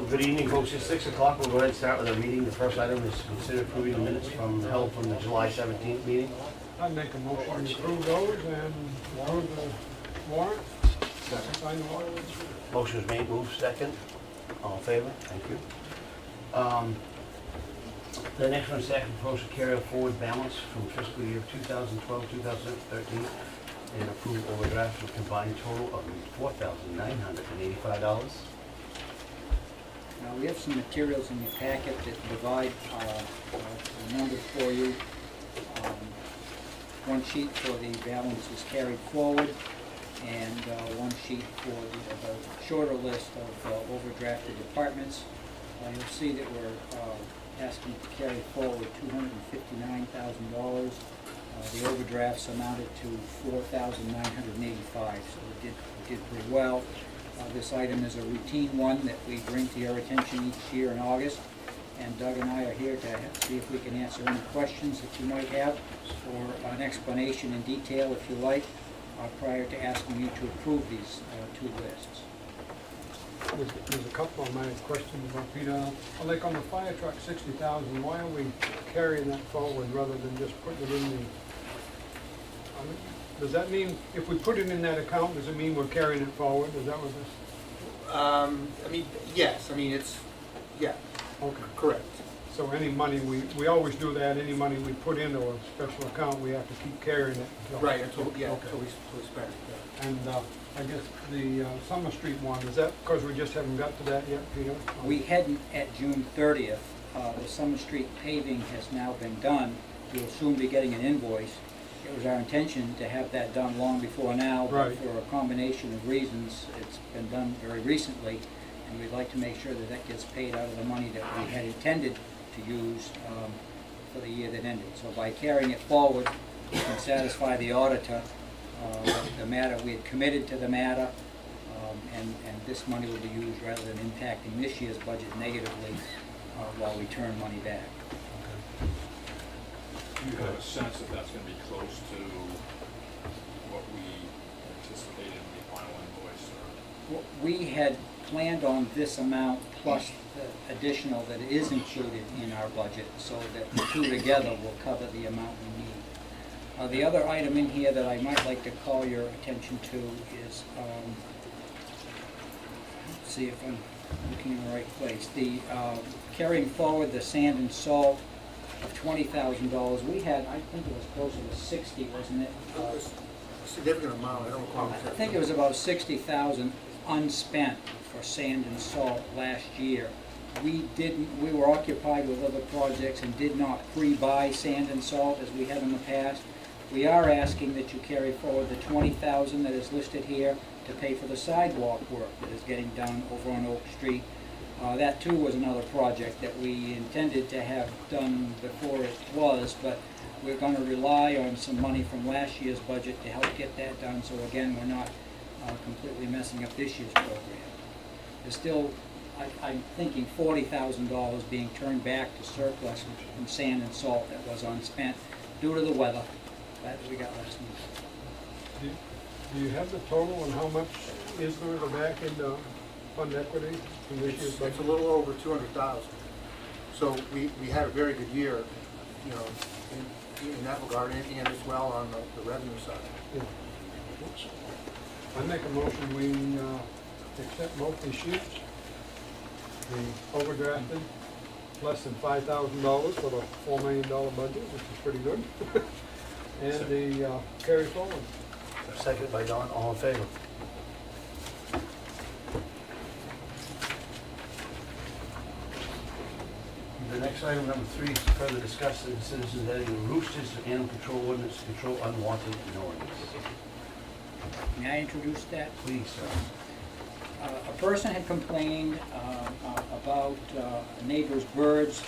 Good evening, folks. It's 6 o'clock. We'll go ahead and start with our meeting. The first item is to consider approving the minutes held from the July 17th meeting. I'd make a motion to approve those and approve the warrant. Sign the warrant. Motion was made, moved, second. All in favor? Thank you. The next one is to propose to carry a forward balance from fiscal year 2012-2013 and approve overdraft for a combined total of $4,985. We have some materials in your packet that provide the numbers for you. One sheet for the balances carried forward, and one sheet for the shorter list of overdrafted departments. You'll see that we're asking to carry forward $259,000. The overdrafts amounted to $4,985, so we did pretty well. This item is a routine one that we bring to your attention each year in August, and Doug and I are here to see if we can answer any questions that you might have, or an explanation in detail if you like, prior to asking you to approve these two lists. There's a couple of my questions about Peter. Like on the fire truck, 60,000. Why are we carrying that forward rather than just putting it in the? Does that mean if we put it in that account, does it mean we're carrying it forward? Is that what this? I mean, yes. I mean, it's yeah. Okay. Correct. So any money we always do that. Any money we put into a special account, we have to keep carrying it. Right. Until Okay. until we spend it. Yeah. And I guess the Summer Street one, is that because we just haven't got to that yet, Peter? We hadn't at June 30th. The Summer Street paving has now been done. You'll soon be getting an invoice. It was our intention to have that done long before now, but Right. for a combination of reasons, it's been done very recently, and we'd like to make sure that that gets paid out of the money that we had intended to use for the year that ended. So by carrying it forward, we can satisfy the auditor. The matter, we had committed to the matter, and this money will be used rather than impacting this year's budget negatively while we turn money back. Do you have a sense that that's going to be close to what we anticipated in the final invoice? Or? We had planned on this amount plus the additional that is included in our budget, so that the two together will cover the amount we need. The other item in here that I might like to call your attention to is, let's see if I'm looking in the right place, the carrying forward the sand and salt of $20,000. We had, I think it was closer to 60, wasn't it? It was a significant amount. I don't recall. I think it was about 60,000 unspent for sand and salt last year. We were occupied with other projects and did not pre-buy sand and salt as we have in the past. We are asking that you carry forward the $20,000 that is listed here to pay for the sidewalk work that is getting done over on Oak Street. That too was another project that we intended to have done before it was, but we're going to rely on some money from last year's budget to help get that done, so again, we're not completely messing up this year's program. There's still, I'm thinking $40,000 being turned back to surplus from sand and salt that was unspent due to the weather that we got last month. Do you have the total on how much is going to go back into fund equity from this year's It's budget? a little over 200,000. So we had a very good year, you know, in that regard, and as well on the revenue side. Yeah. I make a motion we accept both these sheets. The overdrafted, less than $5,000 for the $4 million budget, which is pretty good. And the carry forward. Second by Don. All in favor? The next item, number 3, is to further discuss the citizens adding the roosters to animal control ordinance to control unwanted noise. May I introduce that? Please, sir. A person had complained about a neighbor's birds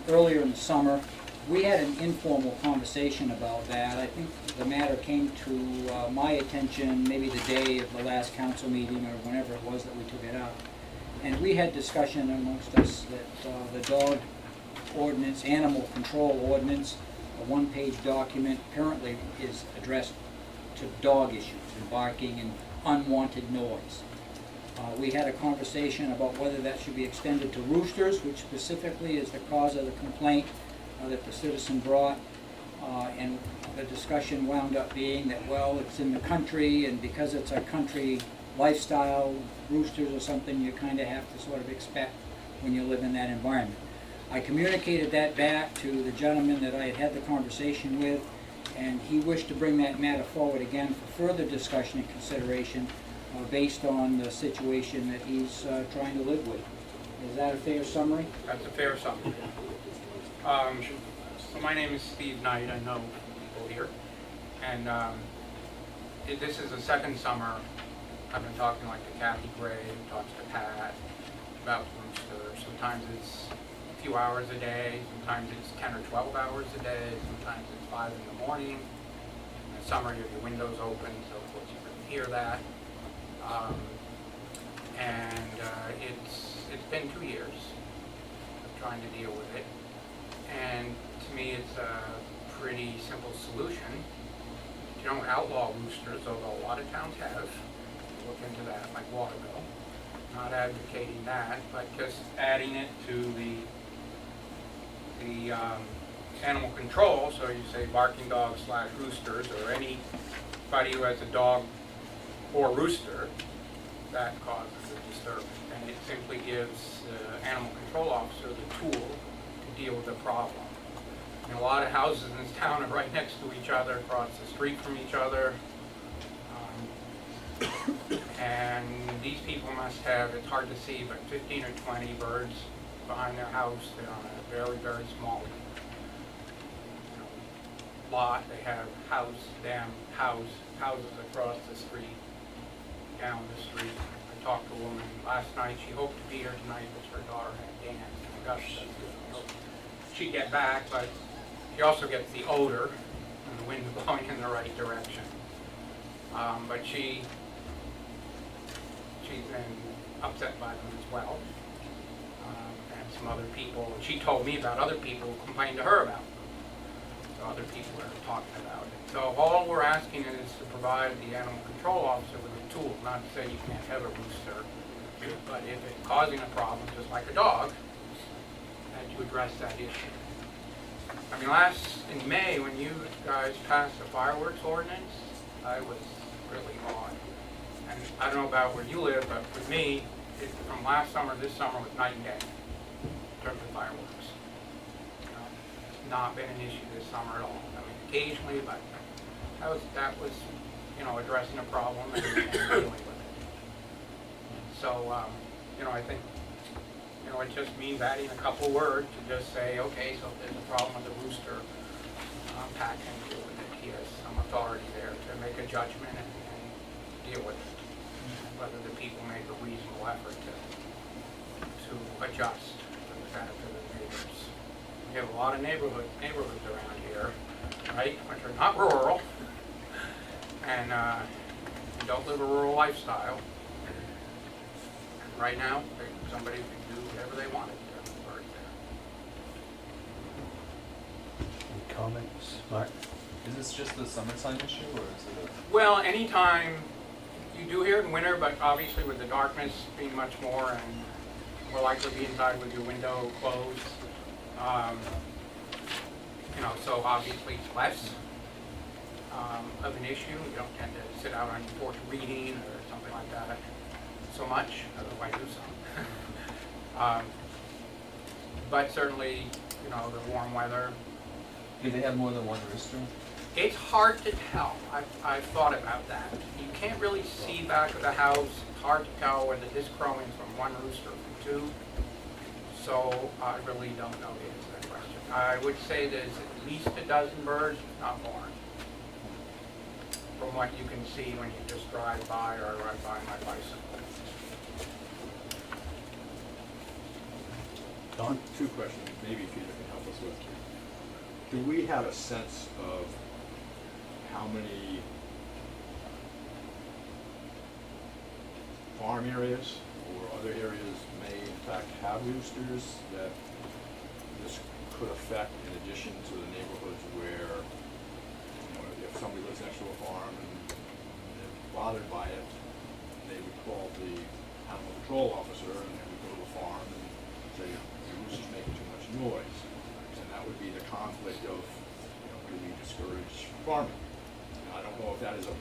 earlier in the summer. We had an informal conversation about that. I think the matter came to my attention maybe the day of the last council meeting or whenever it was that we took it up. And we had discussion amongst us that the dog ordinance, animal control ordinance, a one-page document, currently is addressed to dog issues and barking and unwanted noise. We had a conversation about whether that should be extended to roosters, which specifically is the cause of the complaint that the citizen brought. And the discussion wound up being that, well, it's in the country, and because it's a country lifestyle, roosters are something you kind of have to sort of expect when you live in that environment. I communicated that back to the gentleman that I had had the conversation with, and he wished to bring that matter forward again for further discussion and consideration based on the situation that he's trying to live with. Is that a fair summary? That's a fair summary. So my name is Steve Knight. I know people here. And this is the second summer I've been talking like to Kathy Gray, talks to Pat about rooster. Sometimes it's a few hours a day, sometimes it's 10 or 12 hours a day, sometimes it's 5 in the morning. In the summer you have your windows open, so of course you can hear that. It's been 2 years of trying to deal with it. And to me it's a pretty simple solution. You don't outlaw roosters, although a lot of towns have. Look into that, like Waterville. Not advocating that, but just adding it to the animal control. So you say barking dogs / roosters, or anybody who has a dog or rooster that causes a disturbance, and it simply gives the animal control officer the tool to deal with the problem. And a lot of houses in this town are right next to each other, across the street from each other. And these people must have, it's hard to see, but 15 or 20 birds behind their house. They're on a very, very small lot. They have houses across the street, down the street. I talked to a woman last night. She hoped to be here tonight because her daughter had dance in Augusta. She'd get back, but she also gets the odor and the wind blowing in the right direction. But she's been upset by them as well, and some other people. She told me about other people who complained to her about them. So other people are talking about it. So all we're asking is to provide the animal control officer with a tool, not to say you can't have a rooster, but if it's causing a problem, just like a dog, that you address that issue. I mean, in May, when you guys passed the fireworks ordinance, I was really awed. And I don't know about where you live, but with me, from last summer, this summer was night and day in terms of fireworks. Not been an issue this summer at all. I mean, occasionally, but that was addressing a problem and dealing with it. So, I think, it just means adding a couple words to just say, okay, so if there's a problem with the rooster, Pat can deal with it. He has some authority there to make a judgment and deal with it. Whether the people make a reasonable effort to adjust for the benefit of the neighbors. We have a lot of neighborhoods around here, right, which are not rural, and don't live a rural lifestyle. And right now, somebody can do whatever they want to do. Any comments, Mark? Is this just the summertime issue, or is it Well, anytime you do hear it in winter, but obviously with the darkness being much more and more likely to be inside with your window closed, so obviously it's less of an issue. You don't tend to sit out on your porch reading or something like that so much, although I do some. But certainly, the warm weather. do they have more than one rooster? It's hard to tell. I've thought about that. You can't really see back of the house. It's hard to tell whether this crowing's from one rooster or from two. So I really don't know the answer to that question. I would say there's at least a dozen birds, if not more, from what you can see when you just drive by or ride by my bicycle. Don? Two questions, maybe Peter can help us with. Do we have a sense of how many farm areas or other areas may in fact have roosters that this could affect, in addition to the neighborhoods where, if somebody lives next to a farm and they're bothered by it, they would call the control officer, and then we go to the farm and say, the rooster's making too much noise. And that would be the conflict of, do we discourage farming? And I don't know if that is a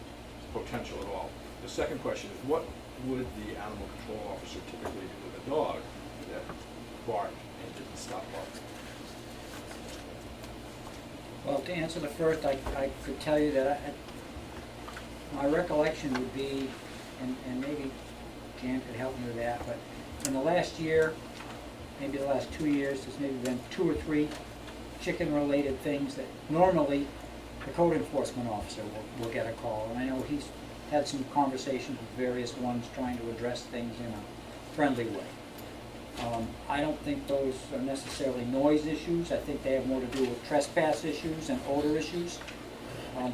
potential at all. The second question is, what would the animal control officer typically do with a dog that barked and didn't stop barking? Well, to answer the first, I could tell you that my recollection would be, and maybe Jan could help me with that, but in the last year, maybe the last 2 years, there's maybe been 2 or 3 chicken-related things that normally the code enforcement officer will get a call. And I know he's had some conversations with various ones trying to address things in a friendly way. I don't think those are necessarily noise issues. I think they have more to do with trespass issues and odor issues.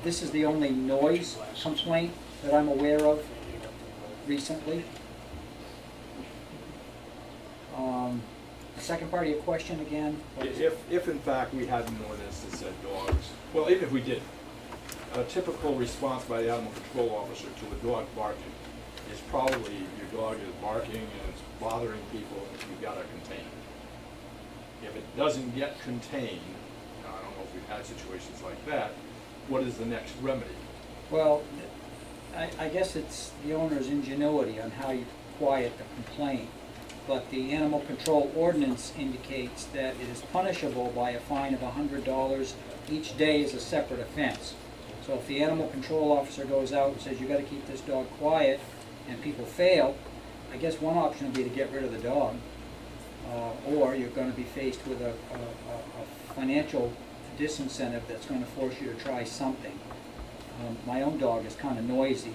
This is the only noise complaint that I'm aware of recently. The second part of your question again? What is it? If in fact we had an ordinance that said dogs, well, even if we did, a typical response by the animal control officer to a dog barking is probably your dog is barking and it's bothering people and you've got to contain it. If it doesn't get contained, I don't know if we've had situations like that, what is the next remedy? Well, I guess it's the owner's ingenuity on how you quiet the complaint. But the animal control ordinance indicates that it is punishable by a fine of $100. Each day is a separate offense. So if the animal control officer goes out and says, you gotta keep this dog quiet, and people fail, I guess one option would be to get rid of the dog. Or you're gonna be faced with a financial disincentive that's gonna force you to try something. My own dog is kind of noisy,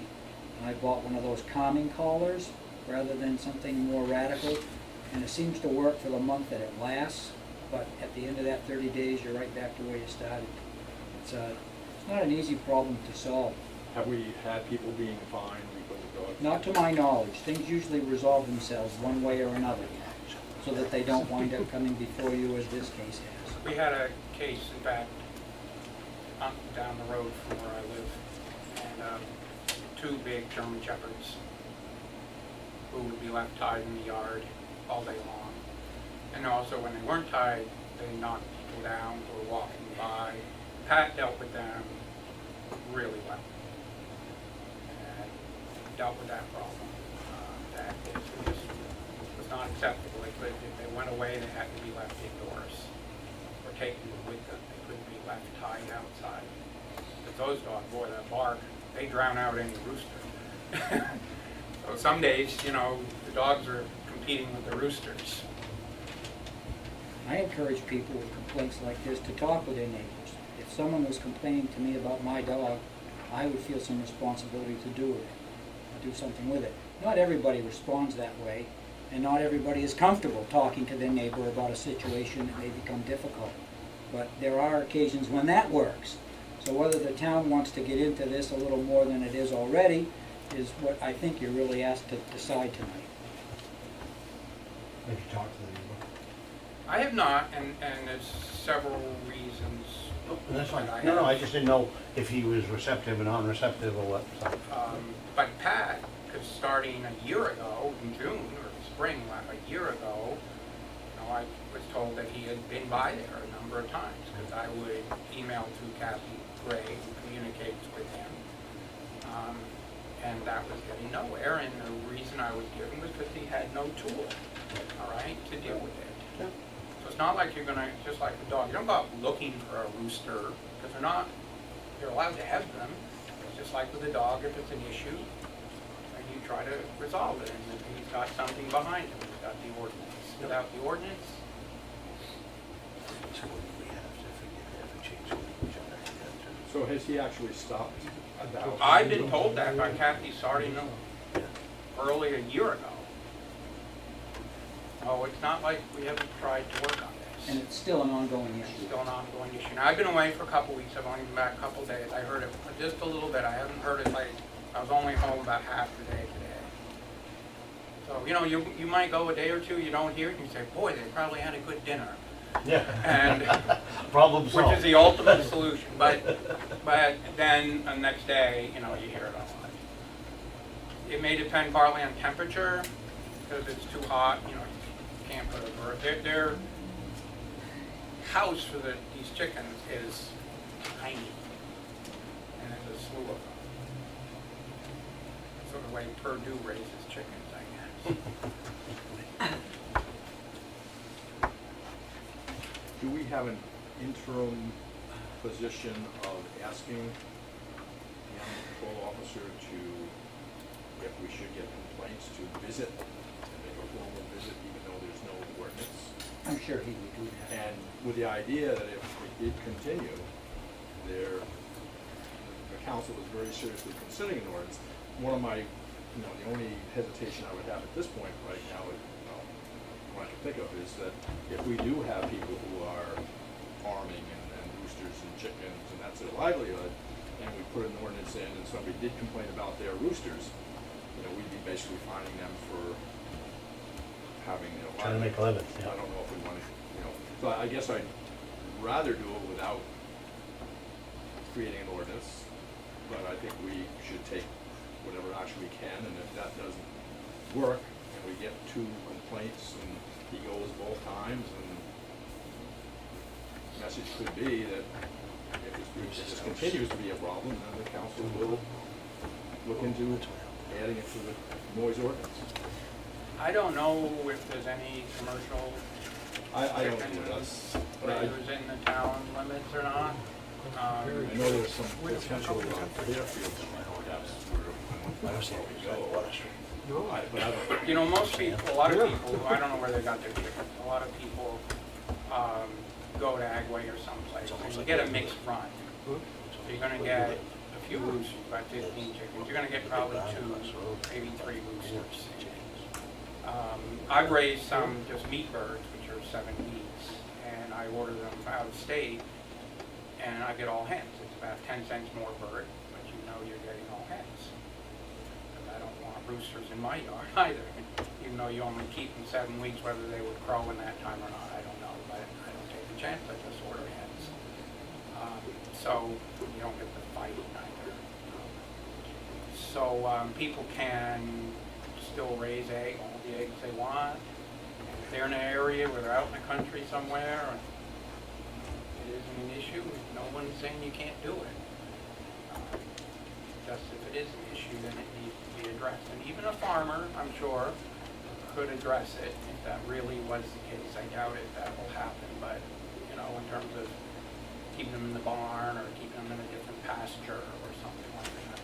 and I bought one of those calming collars rather than something more radical, and it seems to work for the month that it lasts, but at the end of that 30 days, you're right back to where you started. It's not an easy problem to solve. Have we had people being fined because of dogs? Not to my knowledge. Things usually resolve themselves one way or another, so that they don't wind up coming before you as this case has. We had a case, in fact, down the road from where I live, and 2 big German Shepherds who would be left tied in the yard all day long. And also when they weren't tied, they knocked people down who were walking by. Pat dealt with them really well. And dealt with that problem. That it just was not acceptable. If they went away, they had to be left indoors or taken with them. They couldn't be left tied outside. But those dogs, boy, that bark, they drown out any rooster. So some days, the dogs are competing with the roosters. I encourage people with complaints like this to talk with their neighbors. If someone was complaining to me about my dog, I would feel some responsibility to do something with it. Not everybody responds that way, and not everybody is comfortable talking to their neighbor about a situation that may become difficult. But there are occasions when that works. So whether the town wants to get into this a little more than it is already is what I think you're really asked to decide tonight. Have you talked to the neighbor? I have not, and there's several reasons. That's fine. that I No, have. I just didn't know if he was receptive or non-receptive or what, so. But Pat, because starting a year ago, in June or spring, a year ago, I was told that he had been by there a number of times, because I would email to Kathy Gray, who communicates with him, and that was getting nowhere, and the reason I was giving was because he had no tool, all right, to deal with it. Yeah. So it's not like you're gonna, just like the dog, you don't go out looking for a rooster, because you're allowed to have them. It's just like with the dog, if it's an issue, and you try to resolve it, and if he's got something behind him, he's got the ordinance. Without the ordinance, So what do we have to if it changes language on that? So has he actually stopped at the house? I've been told that by Kathy starting early a year ago. Oh, it's not like we haven't tried to work on this. And it's still an ongoing It's issue. still an ongoing issue. Now, I've been away for a couple weeks, I've only been back a couple days. I heard it just a little bit, I haven't heard it I was only home about half the day today. So, you might go a day or two, you don't hear it, and you say, boy, they probably had a good dinner. Yeah. And, Problem solved. which is the ultimate solution, but then the next day, you hear it a lot. It may depend partly on temperature, because it's too hot, you know, you can't put a bird. Their house for these chickens is tiny, and there's a slew of them. Sort of the way Purdue raises chickens, I guess. Do we have an interim position of asking the animal control officer to, if we should get complaints, to visit, and make a formal visit, even though there's no ordinance? I'm sure he would do that. And with the idea that if it did continue, the council was very seriously considering an ordinance. One of my, the only hesitation I would have at this point right now, what I can think of, is that if we do have people who are farming and roosters and chickens, and that's their livelihood, and we put an ordinance in and somebody did complain about their roosters, we'd be basically fining them for having their livelihood. Trying to make a living, I yeah. don't know if we want to, so I guess I'd rather do it without creating an ordinance, but I think we should take whatever action we can, and if that doesn't work, and we get 2 complaints, and he goes both times, and the message could be that if this continues to be a problem, then the council will look into adding it to the noise ordinance. I don't know if there's any commercial I don't chicken either, but I raisers in the town limits or not. know there's some potential Fairfield perhaps where I don't see it. we go. Water Street. No, But I don't. You know, most people, a lot of people, I don't know where they got their chickens, a lot of people go to Agway or someplace, and you get a mixed run. huh? So you're gonna get a few roosters, about 15 chickens, you're gonna get probably 2, maybe 3 roosters. I've raised some just meat birds, which are 7 weeks, and I order them out of state, and I get all hens. It's about 10 cents more a bird, but you know you're getting all hens. Because I don't want roosters in my yard either, even though you only keep them 7 weeks, whether they would crow in that time or not, I don't know, but I don't take a chance, I just order hens. So you don't get the fighting either. So people can still raise all the eggs they want. And if they're in an area where they're out in the country somewhere, and it isn't an issue, no one's saying you can't do it. Just if it is an issue, then it needs to be addressed. And even a farmer, I'm sure, could address it if that really was the case. I doubt it that will happen, but, in terms of keeping them in the barn or keeping them in a different pasture or something like that.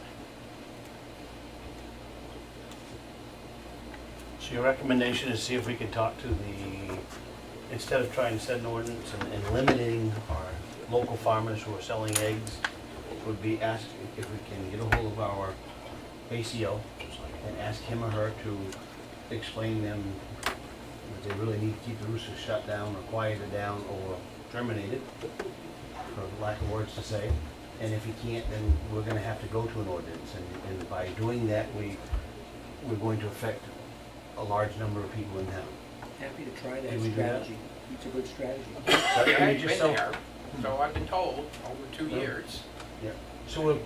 So your recommendation is see if we can talk to instead of trying to set an ordinance and limiting our local farmers who are selling eggs, would be ask if we can get a hold of our ACO and ask him or her to explain them that they really need to keep the roosters shut down or quieted down or terminated, for lack of words to say. And if he can't, then we're gonna have to go to an ordinance, and by doing that, we're going to affect a large number of people in town. Happy to try that Can we do that? strategy. It's a good strategy. So can we I've just been sell- there, so I've been told, over 2 Yeah. years. Yeah, so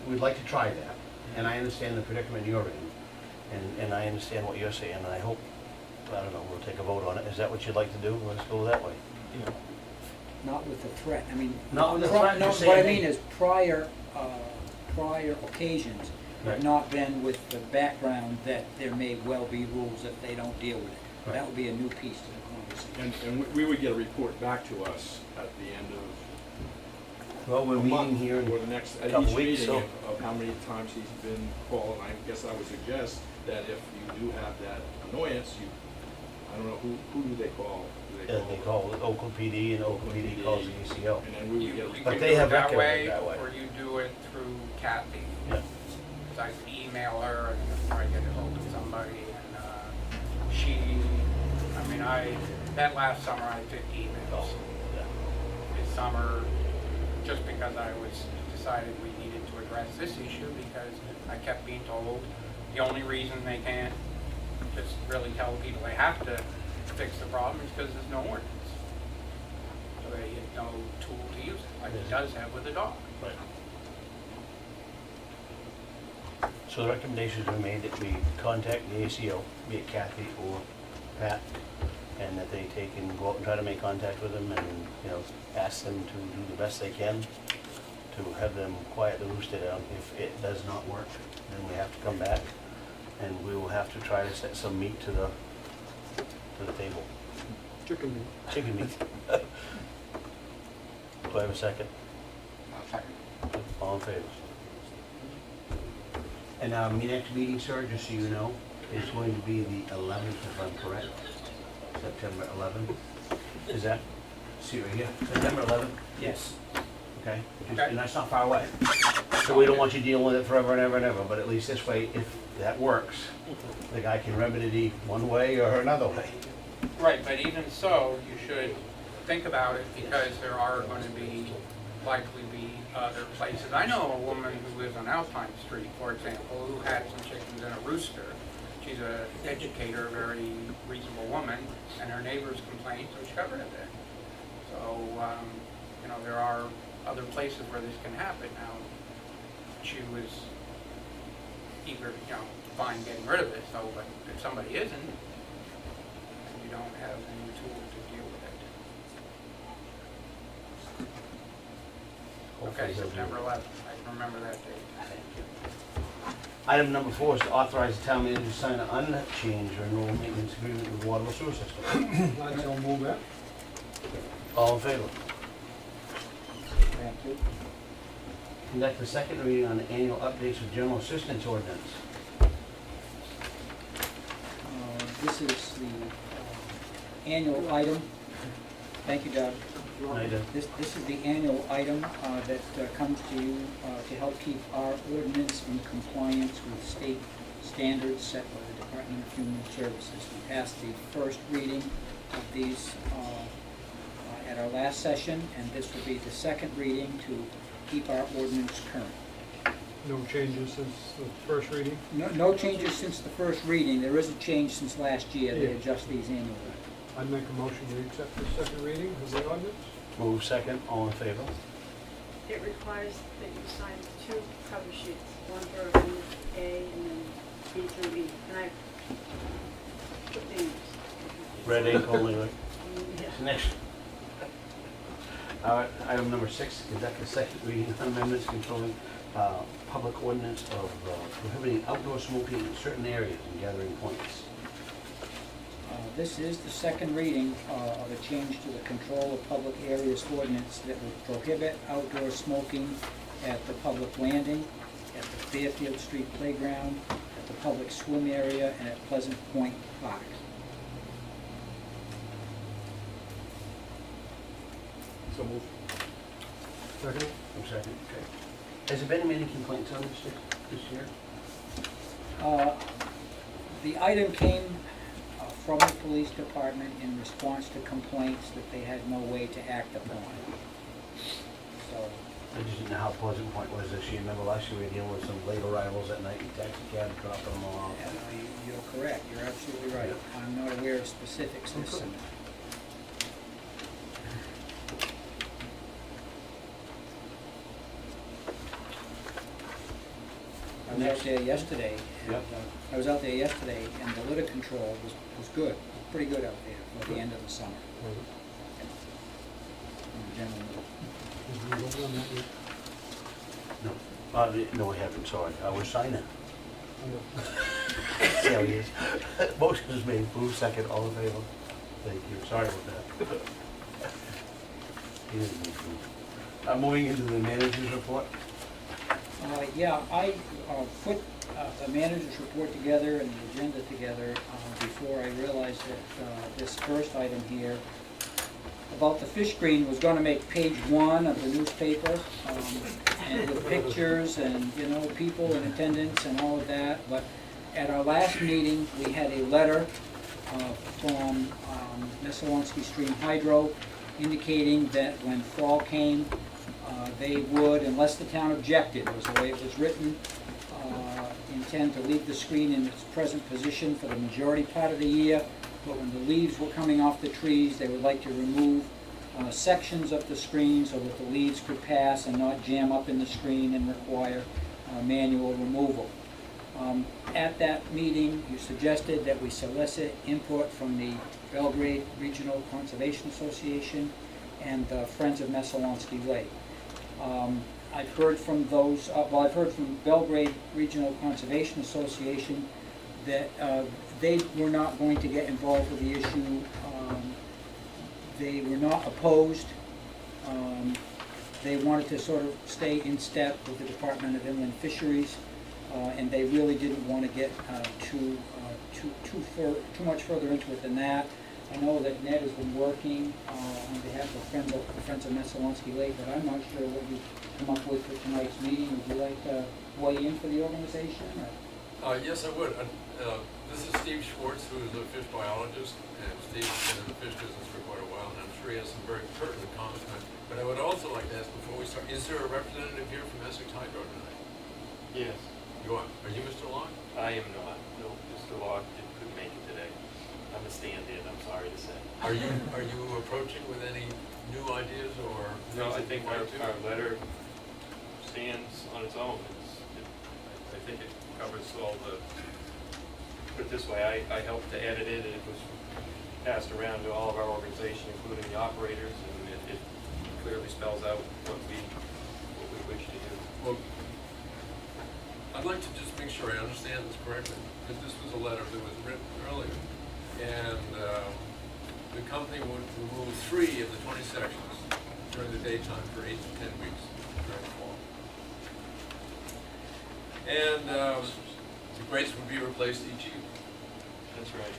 we'd like to try that, and I understand the predicament you're in, and I understand what you're saying, and I hope, I don't know, we'll take a vote on it. Is that what you'd like to do? Let's go that way. Not with the threat, I mean. Not with the pri- threat, No, you're what I saying- mean is prior occasions have Right. not been with the background that there may well be rules if they don't deal with it. Right. That would be a new piece to the conversation. And we would get a report back to us at the end of Well, we're a month, meeting here or the in next, a at couple each weeks, meeting so. of how many times he's been called, and I guess I would suggest that if you do have that annoyance, I don't know, who do they call? Do They call it Oakland PD, and Oakland PD calls the ACO. And then we would get a You report. But can they do have it that record of it way, that way. or you do it through Kathy. Yeah. Because I could email her and try to get a hold of somebody, and that last summer I had 50 emails. Yeah. This summer, just because I decided we needed to address this issue, because I kept being told the only reason they can't just really tell people they have to fix the problem is because there's no ordinance. So they have no tool to use it, like it does have with a dog. Right. So the recommendations were made that we contact the ACO, be it Kathy or Pat, and that they take and go out and try to make contact with them and, you know, ask them to do the best they can to have them quiet the rooster down. If it does not work, then we have to come back and we will have to try to set some meat to the table. Chicken meat. Chicken meat. Do I have a second? All in favor? And our next meeting, sir, just so you know, is going to be the 11th, if I'm correct. September 11th. Is that, see right here, September 11th? Yes. Okay? Okay. And that's not far away. So we don't want you dealing with it forever and ever and ever, but at least this way, if that works, the guy can remedy it one way or another way. Right, but even so, you should think about it because there are going to be, likely be other places. I know a woman who lives on Alpine Street, for example, who had some chickens and a rooster. She's an educator, a very reasonable woman, and her neighbors complained, so she got rid of it. So, you know, there are other places where this can happen. Now, she was eager, you know, fine getting rid of it, so, but if somebody isn't, then you don't have any tool to deal with it. Hopefully Okay, he'll do September it. 11th, I can remember that date. Item number 4 is to authorize the town manager to sign an unchanged renewal maintenance agreement with water and sewer system. I shall move that. All in favor? Thank you. Conduct the second reading on the annual updates of general assistance ordinance. This is the annual item. Thank you, Doug. This is the annual item that comes to you to help keep our ordinance in compliance with state standards set by the Department of Human Services. We passed the first reading of these at our last session, and this will be the second reading to keep our ordinance current. No changes since the first reading. No changes since the first reading. There is a change since last year. They Yeah. adjust these annually. I'd make a motion to accept the second reading of the ordinance. Move second, all in favor? It requires that you sign 2 cover sheets, one for Amendment A and then B through E. And I put the names. Red ink only, right? Yeah. Next. Item number 6, conduct a second reading on amendments controlling public ordinance of prohibiting outdoor smoking in certain areas and gathering points. This is the second reading of a change to the control of public areas ordinance that would prohibit outdoor smoking at the public landing, at the Fairfield Street Playground, at the public swim area, and at Pleasant Point Park. So move. Second. I'm second, okay. Has there been many complaints on this year? The item came from the police department in response to complaints that they had no way to act upon. So, I just didn't know how Pleasant Point was this year. Remember last year we were dealing with some late arrivals at night, and taxi cab dropping them off. you're correct, you're absolutely right. I'm not aware of specifics this summer. I was out there yesterday, and, Yep. I was out there yesterday, and the litter control was good, pretty good out there for the end of the summer. In general. Did we vote on that yet? No, no, we haven't, sorry. We're signing. See how he is. Motion is made, move second, all in favor? Thank you, sorry about that. He didn't move. Moving into the manager's report. Yeah, I put the manager's report together and the agenda together before I realized that this first item here about the fish screen was going to make page 1 of the newspaper, and with pictures and, you know, people in attendance and all of that. But at our last meeting, we had a letter from Messalonski Stream Hydro indicating that when fall came, they would, unless the town objected, was the way it was written, intend to leave the screen in its present position for the majority part of the year. But when the leaves were coming off the trees, they would like to remove sections of the screen so that the leaves could pass and not jam up in the screen and require manual removal. At that meeting, you suggested that we solicit input from the Belgrade Regional Conservation Association and the Friends of Messalonsky Lake. I've heard from those, I've heard from Belgrade Regional Conservation Association that they were not going to get involved with the issue. They were not opposed. They wanted to sort of stay in step with the Department of Inland Fisheries, and they really didn't want to get too much further into it than that. I know that Ned has been working on behalf of Friends of Messalonsky Lake, but I'm not sure what you've come up with for tonight's meeting. Would you like to weigh in for the organization? Or? Yes, I would. This is Steve Schwartz, who is a fish biologist, and Steve's been in the fish business for quite a while, and I'm sure he has some very pertinent comments. But I would also like to ask before we start, is there a representative here from Essex Hydro tonight? Yes, You are. Are you Mr. Locke? I am not. No, Mr. Locke couldn't make it today. I'm a stand-in, I'm sorry to say. Are you approaching with any new ideas or? No, I things think that you our might do? letter stands on its own. I think it covers all the, put it this way, I helped to edit it, and it was passed around to all of our organization, including the operators, and it clearly spells out what we wish to do. Well, I'd like to just make sure I understand this correctly, because this was a letter that was written earlier. And the company would remove 3 of the 20 sections during the daytime for 8 to 10 weeks during the fall. And the grates would be replaced each evening. That's right.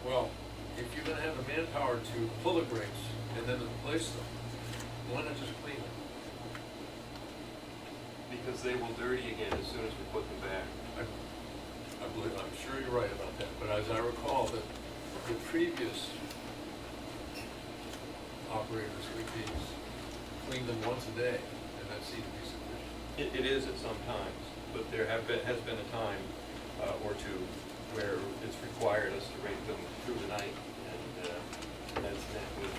Well, if you're gonna have the manpower to pull the grates and then replace them, why not just clean them? Because they will dirty again as soon as we put them back. I believe, I'm sure you're right about that, but as I recall, that the previous operators with these cleaned them once a day, and that seemed to be sufficient. It is at some times, but there has been a time or two where it's required us to rake them through the night, and that's met with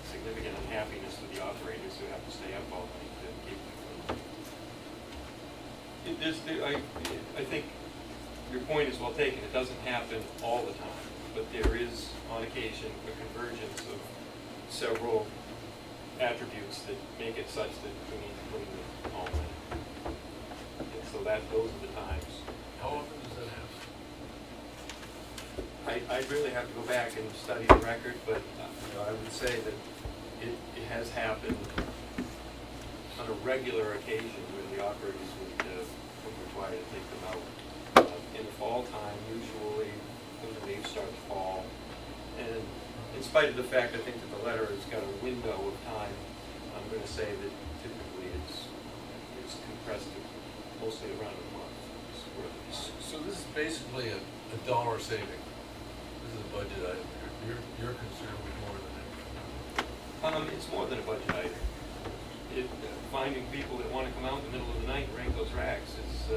significant unhappiness to the operators who have to stay up all night to keep them clean. I think your point is well taken. It doesn't happen all the time, but there is, on occasion, a convergence of several attributes that make it such that we need to clean them all night. And so those are the times. How often does that happen? I'd really have to go back and study the record, but I would say that it has happened on a regular occasion when the operators would require to take them out. In the fall time, usually when the leaves start to fall. And in spite of the fact I think that the letter has got a window of time, I'm going to say that typically it's compressed to mostly around a month. So this is basically a dollar saving. This is a budget item. You're concerned with more than anything. It's more than a budget item. Finding people that want to come out in the middle of the night and rake those racks is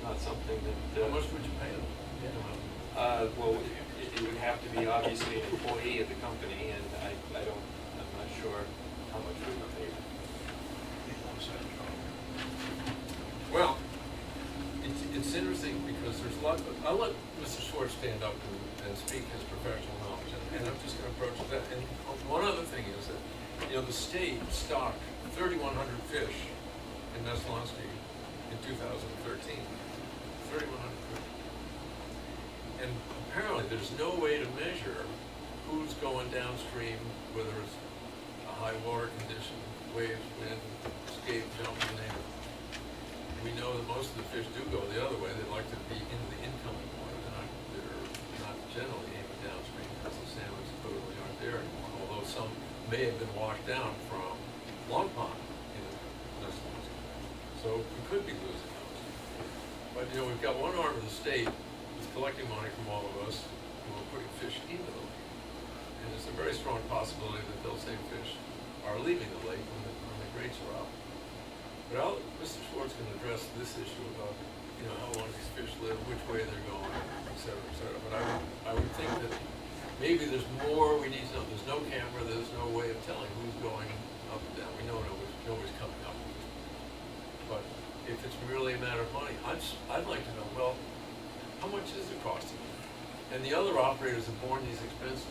not something that. How much would you pay them? Well, it would have to be obviously an employee of the company, and I'm not sure how much we would pay them. Well, it's interesting because there's a lot, I'll let Mr. Schwartz stand up and speak his professional knowledge, and I'm just gonna approach that. And one other thing is that, the state stocked 3,100 fish in Messalonsky in 2013. 3,100 fish. And apparently there's no way to measure who's going downstream, whether it's a high water condition, waves, wind, escape, jump, you name it. We know that most of the fish do go the other way. They like to be in the incoming water. They're not generally aiming downstream because the salmon supposedly aren't there anymore, although some may have been washed down from Long Pond in Messalonsky. So we could be losing those. But we've got one arm of the state that's collecting money from all of us who are putting fish into the lake. And there's a very strong possibility that those same fish are leaving the lake when the grates are up. But Mr. Schwartz can address this issue about, how long these fish live, which way they're going, et cetera, et cetera. But I would think that maybe there's more we need to know. There's no camera, there's no way of telling who's going up and down. We know nobody's coming up. But if it's merely a matter of money. I'd like to know, well, how much is it costing you? And the other operators have borne these expenses